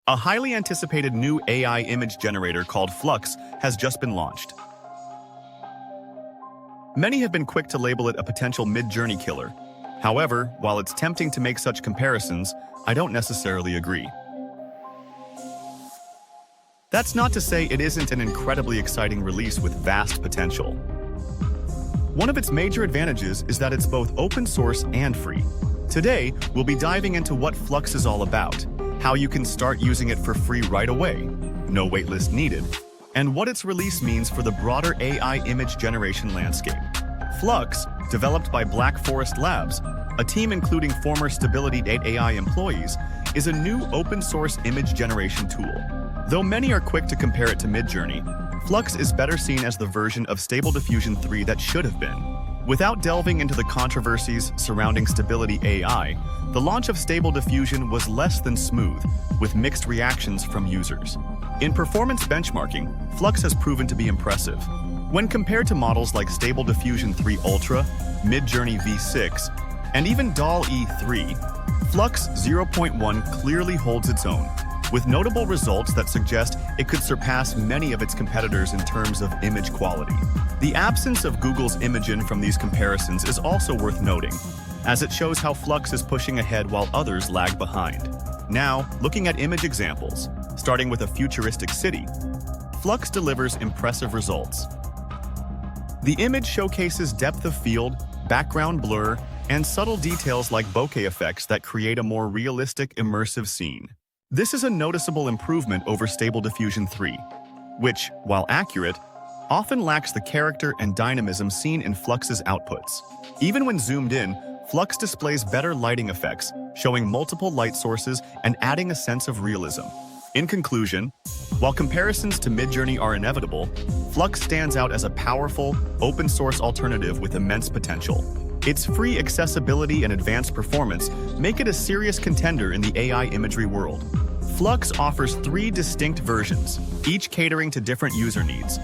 A highly anticipated new AI image generator called Flux has just been launched. Many have been quick to label it a potential mid-journey killer. However, while it's tempting to make such comparisons, I don't necessarily agree. That's not to say it isn't an incredibly exciting release with vast potential. One of its major advantages is that it's both open source and free. Today, we'll be diving into what Flux is all about, how you can start using it for free right away, no waitlist needed, and what its release means for the broader AI image generation landscape. Flux, developed by Black Forest Labs, a team including former Stability AI employees, is a new open-source image generation tool. Though many are quick to compare it to Midjourney, Flux is better seen as the version of Stable Diffusion 3 that should have been. Without delving into the controversies surrounding Stability AI, the launch of Stable Diffusion was less than smooth, with mixed reactions from users. In performance benchmarking, Flux has proven to be impressive. When compared to models like Stable Diffusion 3 Ultra, Midjourney V6, and even DALL-E 3, Flux 0.1 clearly holds its own, with notable results that suggest it could surpass many of its competitors in terms of image quality. The absence of Google's Imagen from these comparisons is also worth noting, as it shows how Flux is pushing ahead while others lag behind. Now, looking at image examples, starting with a futuristic city, Flux delivers impressive results. The image showcases depth of field, background blur, and subtle details like bokeh effects that create a more realistic, immersive scene. This is a noticeable improvement over Stable Diffusion 3, which, while accurate, often lacks the character and dynamism seen in Flux's outputs. Even when zoomed in, Flux displays better lighting effects, showing multiple light sources and adding a sense of realism. In conclusion, while comparisons to Midjourney are inevitable, Flux stands out as a powerful, open-source alternative with immense potential. Its free accessibility and advanced performance make it a serious contender in the AI imagery world. Flux offers 3 distinct versions, each catering to different user needs.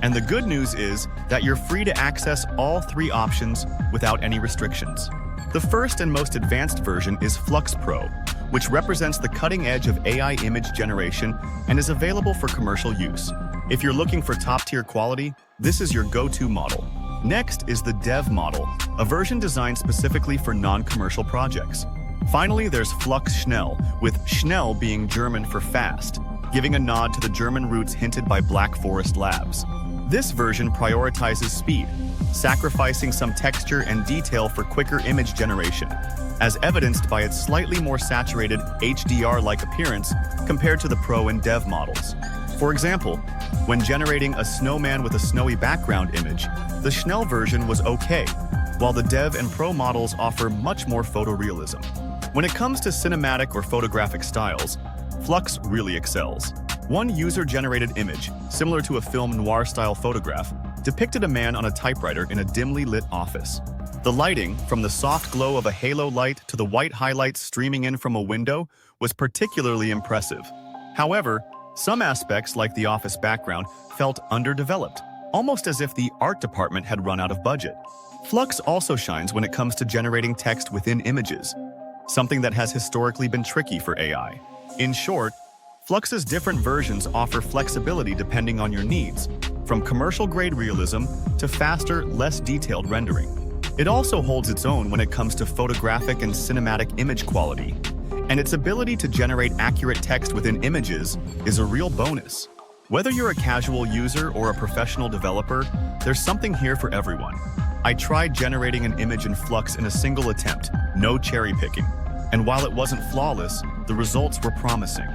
And the good news is that you're free to access all 3 options without any restrictions. The first and most advanced version is Flux Pro, which represents the cutting edge of AI image generation and is available for commercial use. If you're looking for top-tier quality, this is your go-to model. Next is the Dev model, a version designed specifically for non-commercial projects. Finally, there's Flux Schnell, with Schnell being German for fast, giving a nod to the German roots hinted by Black Forest Labs. This version prioritizes speed, sacrificing some texture and detail for quicker image generation, as evidenced by its slightly more saturated HDR-like appearance compared to the Pro and Dev models. For example, when generating a snowman with a snowy background image, the Schnell version was okay, while the Dev and Pro models offer much more photorealism. When it comes to cinematic or photographic styles, Flux really excels. One user-generated image, similar to a film noir-style photograph, depicted a man on a typewriter in a dimly lit office. The lighting, from the soft glow of a halo light to the white highlights streaming in from a window, was particularly impressive. However, some aspects, like the office background, felt underdeveloped, almost as if the art department had run out of budget. Flux also shines when it comes to generating text within images, something that has historically been tricky for AI. In short, Flux's different versions offer flexibility depending on your needs, from commercial-grade realism to faster, less detailed rendering. It also holds its own when it comes to photographic and cinematic image quality, and its ability to generate accurate text within images is a real bonus. Whether you're a casual user or a professional developer, there's something here for everyone. I tried generating an image in Flux in a single attempt, no cherry-picking, and while it wasn't flawless, the results were promising.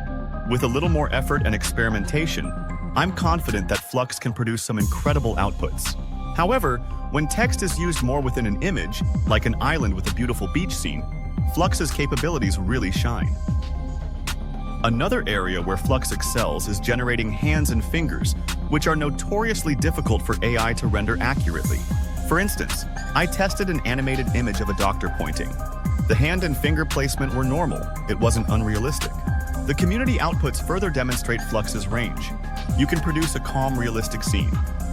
With a little more effort and experimentation, I'm confident that Flux can produce some incredible outputs. However, when text is used more within an image, like an island with a beautiful beach scene, Flux's capabilities really shine. Another area where Flux excels is generating hands and fingers, which are notoriously difficult for AI to render accurately. For instance, I tested an animated image of a doctor pointing. The hand and finger placement were normal, it wasn't unrealistic. The community outputs further demonstrate Flux's range. You can produce a calm, realistic scene.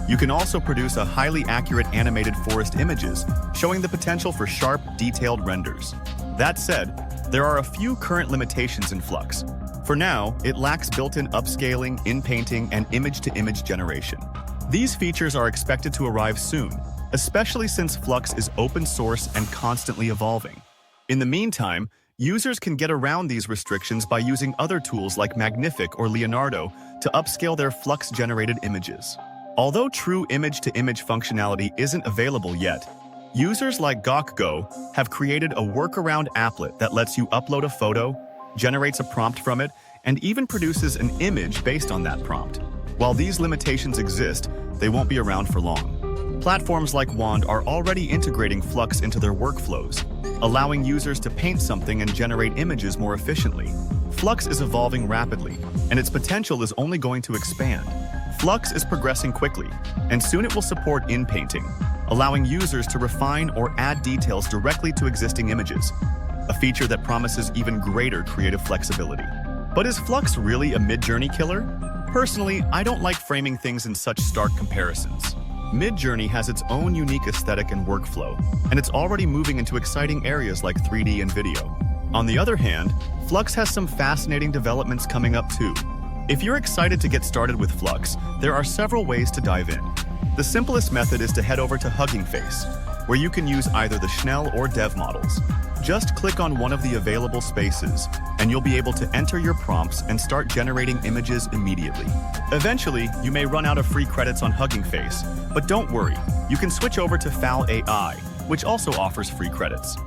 You can also produce a highly accurate animated forest images, showing the potential for sharp, detailed renders. That said, there are a few current limitations in Flux. For now, it lacks built-in upscaling, in-painting, and image-to-image generation. These features are expected to arrive soon, especially since Flux is open source and constantly evolving. In the meantime, users can get around these restrictions by using other tools like Magnific or Leonardo to upscale their Flux-generated images. Although true image-to-image functionality isn't available yet, users like GawkGo have created a workaround applet that lets you upload a photo, generates a prompt from it, and even produces an image based on that prompt. While these limitations exist, they won't be around for long. Platforms like Wand are already integrating Flux into their workflows, allowing users to paint something and generate images more efficiently. Flux is evolving rapidly, and its potential is only going to expand. Flux is progressing quickly, and soon it will support in-painting, allowing users to refine or add details directly to existing images, a feature that promises even greater creative flexibility. But is Flux really a mid-journey killer? Personally, I don't like framing things in such stark comparisons. Midjourney has its own unique aesthetic and workflow, and it's already moving into exciting areas like 3D and video. On the other hand, Flux has some fascinating developments coming up too. If you're excited to get started with Flux, there are several ways to dive in. The simplest method is to head over to Hugging Face, where you can use either the Schnell or Dev models. Just click on one of the available spaces, and you'll be able to enter your prompts and start generating images immediately. Eventually, you may run out of free credits on Hugging Face, but don't worry, you can switch over to Flux AI, which also offers free credits.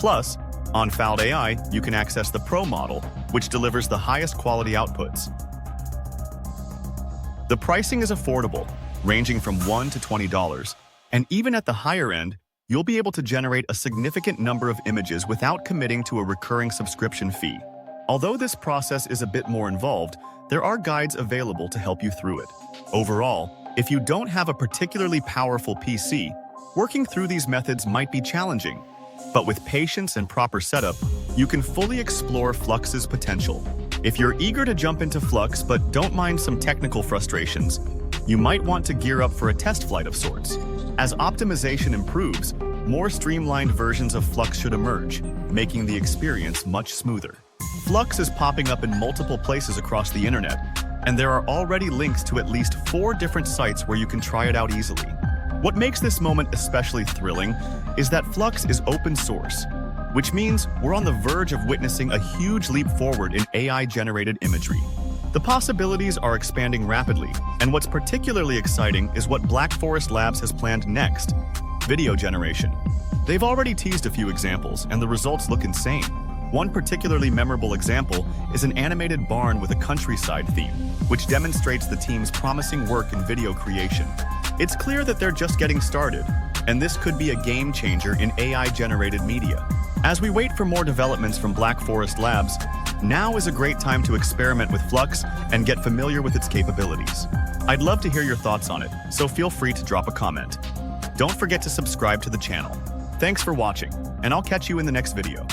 Plus, on Flux AI, you can access the Pro model, which delivers the highest quality outputs. The pricing is affordable, ranging from $1 to $20, and even at the higher end, you'll be able to generate a significant number of images without committing to a recurring subscription fee. Although this process is a bit more involved, there are guides available to help you through it. Overall, if you don't have a particularly powerful PC, working through these methods might be challenging. But with patience and proper setup, you can fully explore Flux's potential. If you're eager to jump into Flux but don't mind some technical frustrations, you might want to gear up for a test flight of sorts. As optimization improves, more streamlined versions of Flux should emerge, making the experience much smoother. Flux is popping up in multiple places across the internet, and there are already links to at least 4 different sites where you can try it out easily. What makes this moment especially thrilling is that Flux is open source, which means we're on the verge of witnessing a huge leap forward in AI-generated imagery. The possibilities are expanding rapidly, and what's particularly exciting is what Black Forest Labs has planned next: video generation. They've already teased a few examples, and the results look insane. One particularly memorable example is an animated barn with a countryside theme, which demonstrates the team's promising work in video creation. It's clear that they're just getting started, and this could be a game changer in AI-generated media. As we wait for more developments from Black Forest Labs, now is a great time to experiment with Flux and get familiar with its capabilities. I'd love to hear your thoughts on it, so feel free to drop a comment. Don't forget to subscribe to the channel. Thanks for watching, and I'll catch you in the next video.